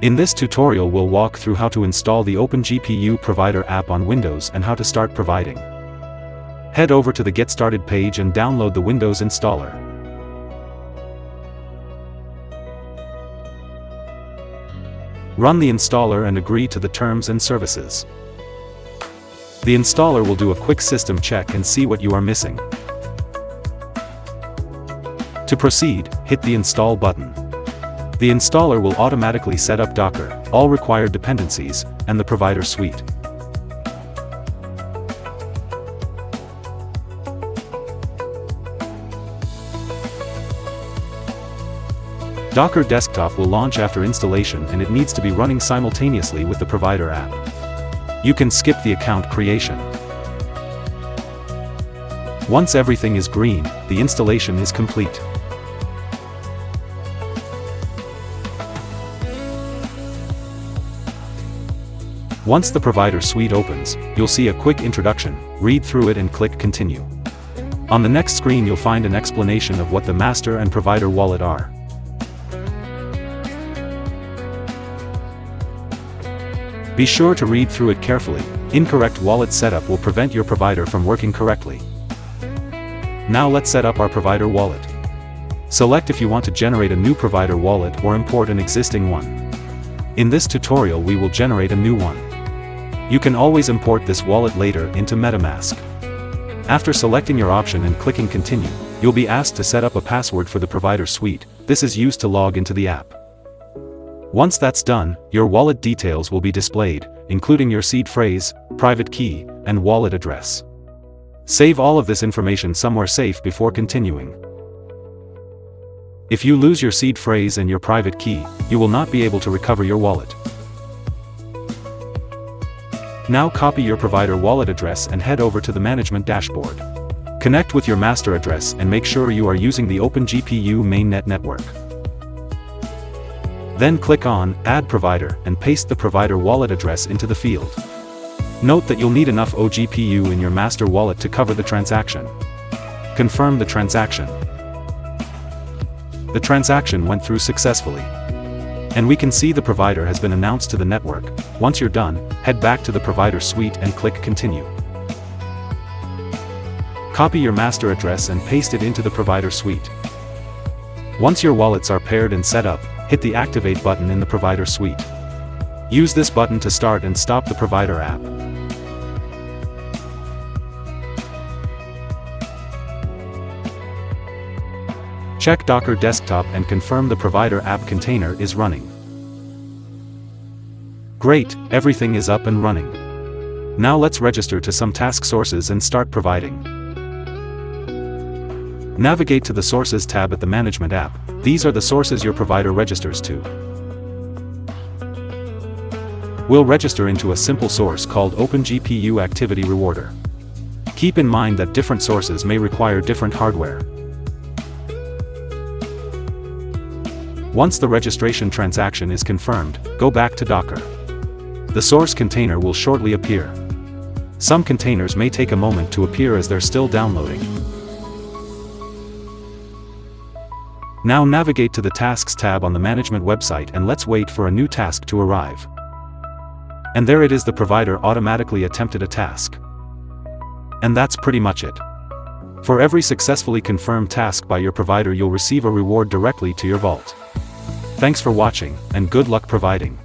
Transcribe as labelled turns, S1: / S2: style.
S1: In this tutorial we'll walk through how to install the OpenGPU Provider app on Windows and how to start providing. Head over to the Get Started page and download the Windows installer. Run the installer and agree to the terms and services. The installer will do a quick system check and see what you are missing. To proceed, hit the Install button. The installer will automatically set up Docker, all required dependencies, and the Provider Suite. Docker Desktop will launch after installation and it needs to be running simultaneously with the Provider app. You can skip the account creation. Once everything is green, the installation is complete. Once the Provider Suite opens, you'll see a quick introduction, read through it and click Continue. On the next screen you'll find an explanation of what the master and provider wallet are. Be sure to read through it carefully. Incorrect wallet setup will prevent your provider from working correctly. Now let's set up our provider wallet. Select if you want to generate a new provider wallet or import an existing one. In this tutorial we will generate a new one. You can always import this wallet later into MetaMask. After selecting your option and clicking Continue, you'll be asked to set up a password for the Provider Suite. This is used to log into the app. Once that's done, your wallet details will be displayed, including your seed phrase, private key, and wallet address. Save all of this information somewhere safe before continuing. If you lose your seed phrase and your private key, you will not be able to recover your wallet. Now copy your provider wallet address and head over to the management dashboard. Connect with your master address and make sure you are using the OpenGPU mainnet network. Then click on Add Provider and paste the provider wallet address into the field. Note that you'll need enough OGPU in your master wallet to cover the transaction. Confirm the transaction. The transaction went through successfully. And we can see the provider has been announced to the network. Once you're done, head back to the Provider Suite and click Continue. Copy your master address and paste it into the Provider Suite. Once your wallets are paired and set up, hit the Activate button in the Provider Suite. Use this button to start and stop the Provider app. Check Docker Desktop and confirm the Provider app container is running. Great, everything is up and running. Now let's register to some task sources and start providing. Navigate to the Sources tab at the Management app. These are the sources your provider registers to. We'll register into a simple source called OpenGPU Activity Rewarder. Keep in mind that different sources may require different hardware. Once the registration transaction is confirmed, go back to Docker. The source container will shortly appear. Some containers may take a moment to appear as they're still downloading. Now navigate to the Tasks tab on the Management website and let's wait for a new task to arrive. And there it is, the provider automatically attempted a task. And that's pretty much it. For every successfully confirmed task by your provider you'll receive a reward directly to your vault. Thanks for watching, and good luck providing.